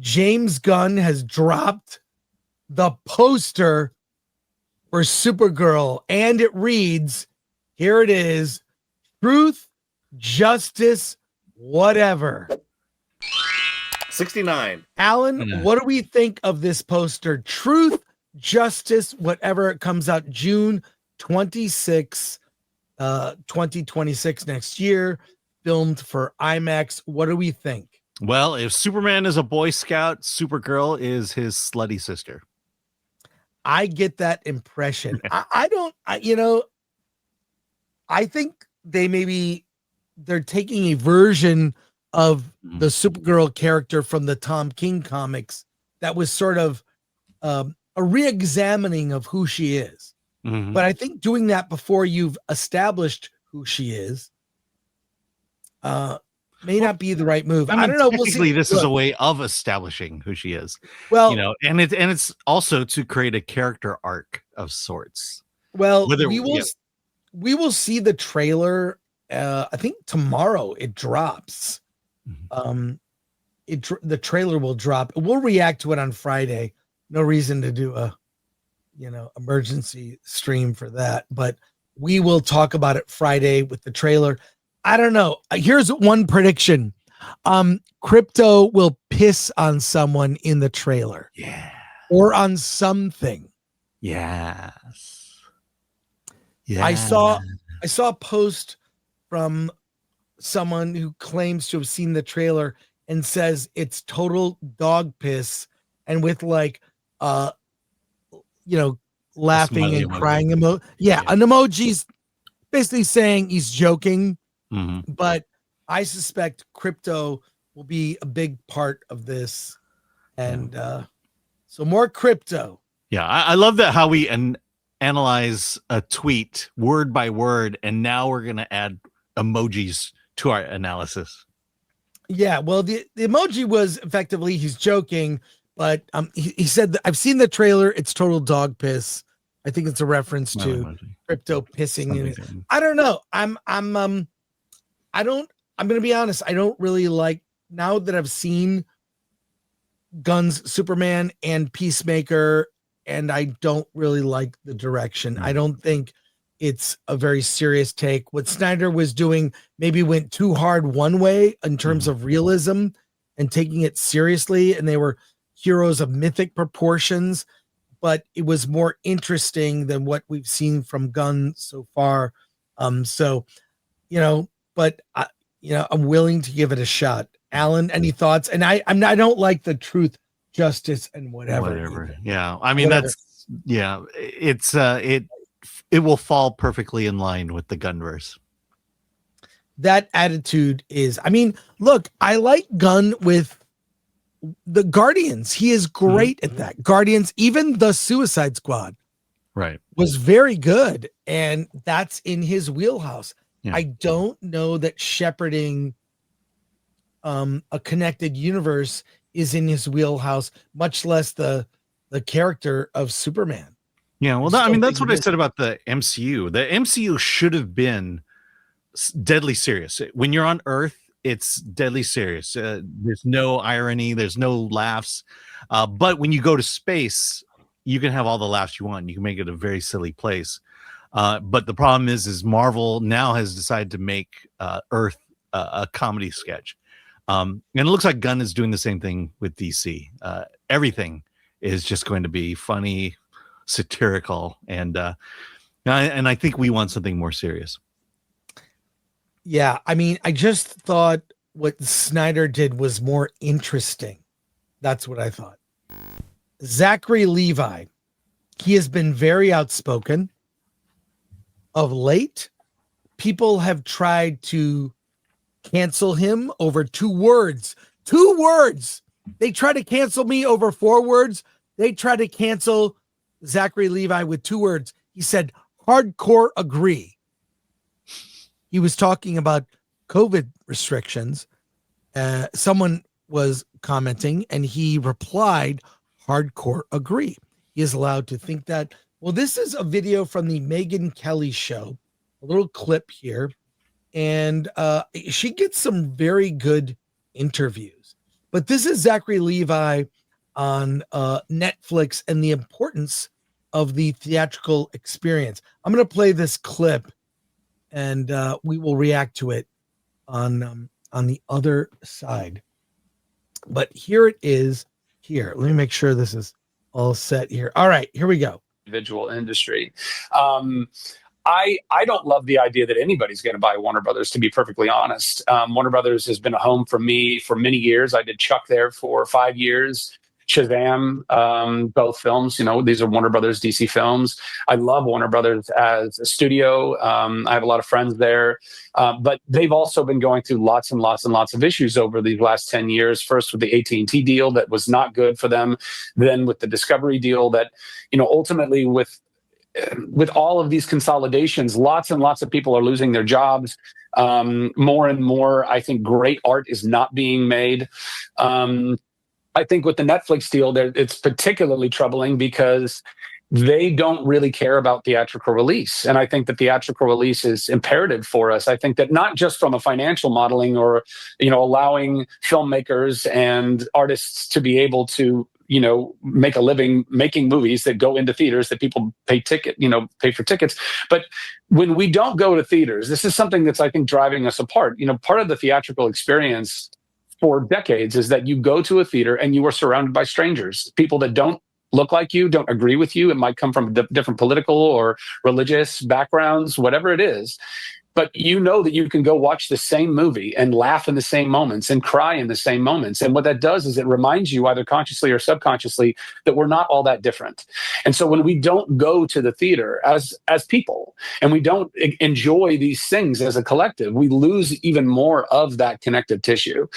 James Gunn has dropped the poster for Supergirl, and it reads, here it is, truth, justice, whatever. 69. Alan, what do we think of this poster? Truth, justice, whatever. It comes out June 26, 2026 next year, filmed for IMAX. What do we think? Well, if Superman is a Boy Scout, Supergirl is his slutty sister. I get that impression. I think they're taking a version of the Supergirl character from the Tom King comics that was sort of a re-examining of who she is. Mm-hmm. But I think doing that before you've established who she is may not be the right move. I don't know. Technically, this is a way of establishing who she is. Well, and it's also to create a character arc of sorts. Well, we will see the trailer. I think tomorrow it drops. The trailer will drop. We'll react to it on Friday. No reason to do a emergency stream for that, but we will talk about it Friday with the trailer. I don't know. Here's one prediction. Crypto will piss on someone in the trailer. Yeah. Or on something. Yes. Yeah. I saw a post from someone who claims to have seen the trailer and says it's total dog piss, and with laughing and crying emoji. Yeah, an emoji's basically saying he's joking. Mm-hmm. But I suspect crypto will be a big part of this. And so more crypto. Yeah, I love that how we analyze a tweet word by word, and now we're going to add emojis to our analysis. Yeah, well, the emoji was effectively he's joking, but he said that I've seen the trailer. It's total dog piss. I think it's a reference to crypto pissing in it. I don't know. I'm going to be honest. I don't really like, now that I've seen Gunn's Superman and Peacemaker, and I don't really like the direction. I don't think it's a very serious take. What Snyder was doing maybe went too hard one way in terms of realism and taking it seriously, and they were heroes of mythic proportions, but it was more interesting than what we've seen from Gunn so far. But I'm willing to give it a shot. Alan, any thoughts? And I don't like the truth, justice, and whatever. Yeah, I mean it will fall perfectly in line with the Gunverse. That attitude is. I mean, look, I like Gunn with the Guardians. He is great at that. Guardians, even the Suicide Squad, right, was very good, and that's in his wheelhouse. Yeah. I don't know that shepherding a connected universe is in his wheelhouse, much less the character of Superman. Yeah, well, that's what I said about the MCU. The MCU should have been deadly serious. When you're on Earth, it's deadly serious. There's no irony. There's no laughs. But when you go to space, you can have all the laughs you want. You can make it a very silly place. But the problem is Marvel now has decided to make Earth a comedy sketch. And it looks like Gunn is doing the same thing with DC. Everything is just going to be funny, satirical, and I think we want something more serious. Yeah, I mean, I just thought what Snyder did was more interesting. That's what I thought. Zachary Levi, he has been very outspoken. Of late, people have tried to cancel him over 2 words. 2 words. They try to cancel me over 4 words. They try to cancel Zachary Levi with 2 words. He said, hardcore agree. He was talking about COVID restrictions. Someone was commenting and he replied, hardcore agree. He is allowed to think that. Well, this is a video from the Megyn Kelly show, a little clip here. And she gets some very good interviews. But this is Zachary Levi on Netflix and the importance of the theatrical experience. I'm going to play this clip, and we will react to it on the other side. But here it is. Here, let me make sure this is all set here. All right, here we go. Individual industry. I don't love the idea that anybody's going to buy Warner Brothers, to be perfectly honest. Warner Brothers has been a home for me for many years. I did Chuck there for 5 years. Shazam, both films, these are Warner Brothers DC films. I love Warner Brothers as a studio. I have a lot of friends there, but they've also been going through lots and lots and lots of issues over these last 10 years. First with the AT&T deal that was not good for them. Then with the Discovery deal that, ultimately with all of these consolidations, lots and lots of people are losing their jobs. More and more, I think great art is not being made. I think with the Netflix deal, it's particularly troubling because they don't really care about theatrical release. And I think the theatrical release is imperative for us. I think that not just from a financial modeling or, allowing filmmakers and artists to be able to, make a living making movies that go into theaters that people pay for tickets. But when we don't go to theaters, this is something that's, I think, driving us apart. Part of the theatrical experience for decades is that you go to a theater and you are surrounded by strangers, people that don't look like you, don't agree with you. It might come from different political or religious backgrounds, whatever it is. But you know that you can go watch the same movie and laugh in the same moments and cry in the same moments. And what that does is it reminds you, either consciously or subconsciously, that we're not all that different. And so when we don't go to the theater as people and we don't enjoy these things as a collective, we lose even more of that connective tissue.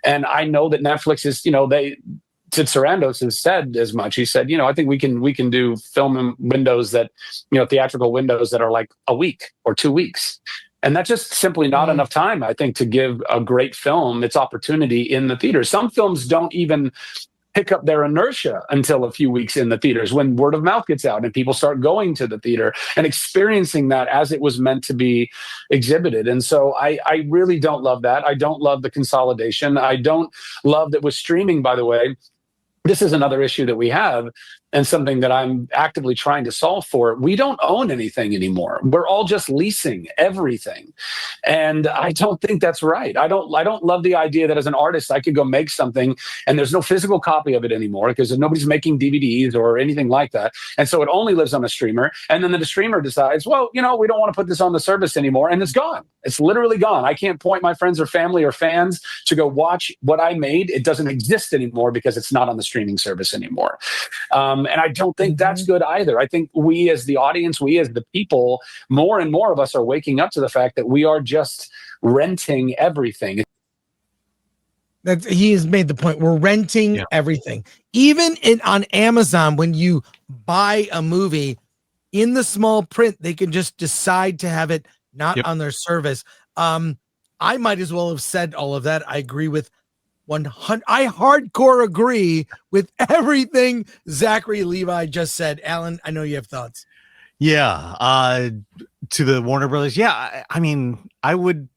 And I know that Netflix is, Sid Sarandos has said as much. He said, I think we can do film windows that, theatrical windows that are like a week or 2 weeks. And that's just simply not enough time, I think, to give a great film its opportunity in the theater. Some films don't even pick up their inertia until a few weeks in the theaters, when word of mouth gets out and people start going to the theater and experiencing that as it was meant to be exhibited. And so I really don't love that. I don't love the consolidation. I don't love that with streaming, by the way. This is another issue that we have, and something that I'm actively trying to solve for. We don't own anything anymore. We're all just leasing everything. And I don't think that's right. I don't love the idea that as an artist, I could go make something and there's no physical copy of it anymore because nobody's making DVDs or anything like that. And so it only lives on a streamer. And then the streamer decides, well, we don't want to put this on the service anymore. And it's gone. It's literally gone. I can't point my friends or family or fans to go watch what I made. It doesn't exist anymore because it's not on the streaming service anymore. And I don't think that's good either. I think we as the audience, we as the people, more and more of us are waking up to the fact that we are just renting everything. He has made the point. We're renting everything. Even on Amazon, when you buy a movie, in the small print, they can just decide to have it not on their service. I might as well have said all of that. I agree with 100. I hardcore agree with everything Zachary Levi just said. Alan, I know you have thoughts. Yeah. To the Warner Brothers. Yeah. I mean, I would,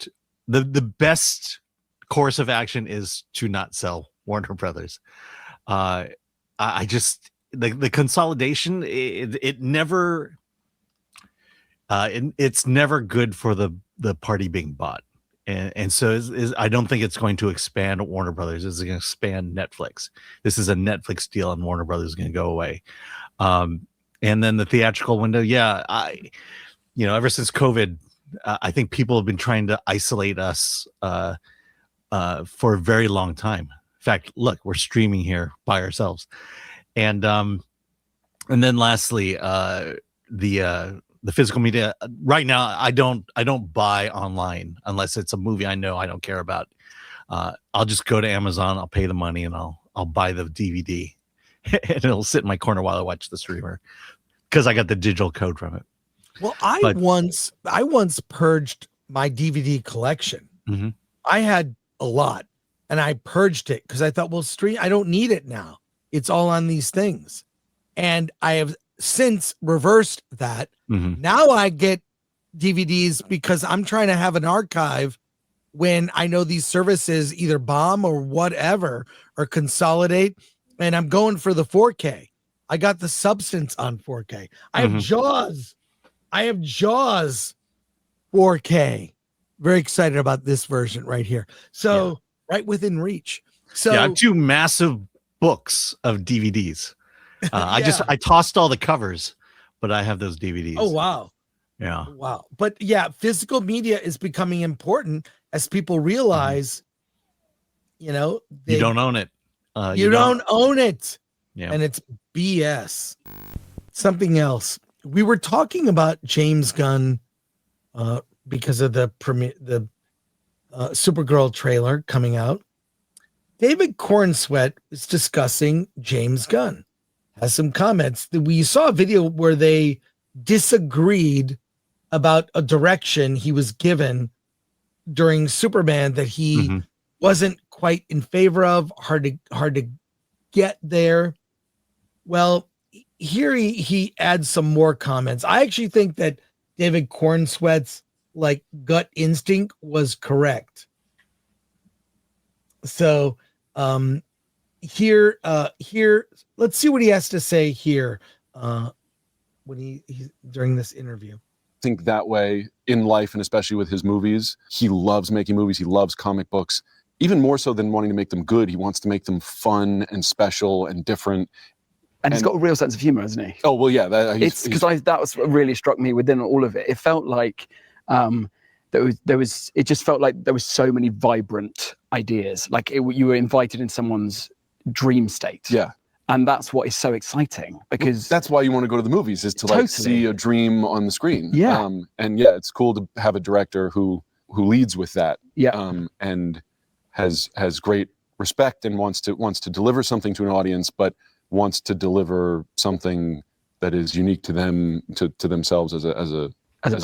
the best course of action is to not sell Warner Brothers. I just, the consolidation, it's never good for the party being bought. And so I don't think it's going to expand Warner Brothers. It's going to expand Netflix. This is a Netflix deal, and Warner Brothers is going to go away. And then the theatrical window, ever since COVID, I think people have been trying to isolate us for a very long time. In fact, look, we're streaming here by ourselves, and then lastly, the physical media. Right now, I don't buy online unless it's a movie I know I don't care about. I'll just go to Amazon, I'll pay the money, and I'll buy the DVD, and it'll sit in my corner while I watch the streamer because I got the digital code from it. Well, I once purged my DVD collection. Mm-hmm. I had a lot, and I purged it because I thought, well, I don't need it now. It's all on these things, and I have since reversed that. Mm-hmm. Now I get DVDs because I'm trying to have an archive when I know these services either bomb or whatever or consolidate, and I'm going for the 4K. I got the Substance on 4K. I have Jaws. 4K. Very excited about this version right here. So right within reach. So I have 2 massive books of DVDs. I tossed all the covers, but I have those DVDs. Oh, wow. Yeah. Wow. But yeah, physical media is becoming important as people realize, you don't own it. You don't own it. Yeah. And it's BS. Something else. We were talking about James Gunn because of the Supergirl trailer coming out. David Corenswet is discussing James Gunn. Has some comments. We saw a video where they disagreed about a direction he was given during Superman that he wasn't quite in favor of. Hard to get there. Well, here he adds some more comments. I actually think that David Corenswet's gut instinct was correct. So here let's see what he has to say here when he during this interview. Think that way in life, and especially with his movies. He loves making movies. He loves comic books, even more so than wanting to make them good. He wants to make them fun and special and different. And he's got a real sense of humor, hasn't he? Oh well, yeah. It's because that was what really struck me within all of it. It felt like it just felt like there was so many vibrant ideas. Like you were invited in someone's dream state. Yeah. And that's what is so exciting, because that's why you want to go to the movies, is to see a dream on the screen. Yeah. And yeah, it's cool to have a director who leads with that. Yeah. And has great respect and wants to deliver something to an audience, but wants to deliver something that is unique to them, to themselves as a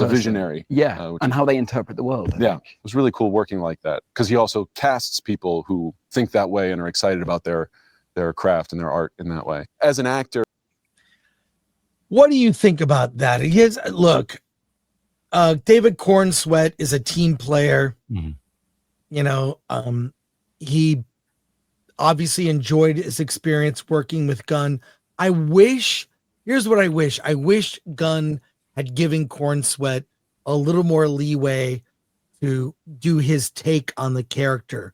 visionary. Yeah. And how they interpret the world. Yeah. It was really cool working like that, because he also casts people who think that way and are excited about their craft and their art in that way. As an actor, what do you think about that? Look, David Corenswet is a team player. He obviously enjoyed his experience working with Gunn. Here's what I wish. I wish Gunn had given Corenswet a little more leeway to do his take on the character.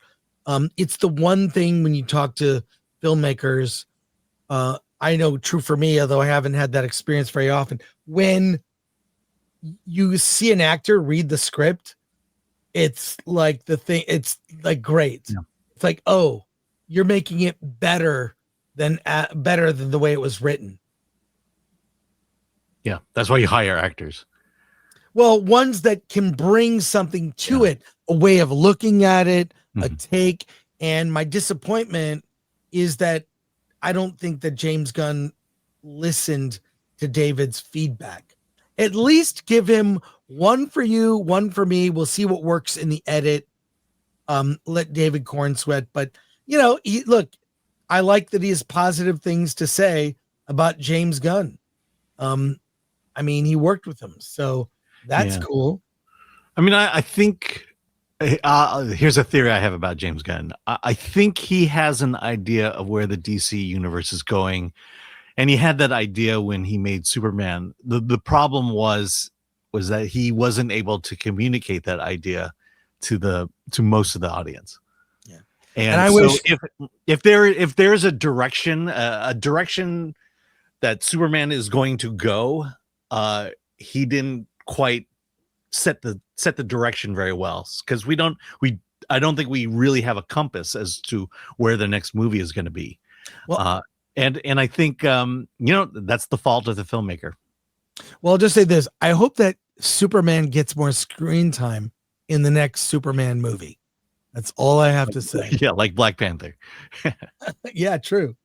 It's the one thing when you talk to filmmakers, I know true for me, although I haven't had that experience very often. When you see an actor read the script, it's like it's like great. Yeah. It's like, oh, you're making it better than the way it was written. Yeah, that's why you hire actors. Well, ones that can bring something to it, a way of looking at it, a take. And my disappointment is that I don't think that James Gunn listened to David's feedback. At least give him one for you, one for me. We'll see what works in the edit. Let David Corenswet, but I like that he has positive things to say about James Gunn. He worked with him, so that's cool. I think here's a theory I have about James Gunn. I think he has an idea of where the DC universe is going, and he had that idea when he made Superman. The problem was that he wasn't able to communicate that idea to most of the audience. Yeah, and I wish if there's a direction that Superman is going to go, he didn't quite set the direction very well, because I don't think we really have a compass as to where the next movie is going to be. Well, and I think that's the fault of the filmmaker. Well, I'll just say this: I hope that Superman gets more screen time in the next Superman movie. That's all I have to say. Yeah, like Black Panther. Yeah, true.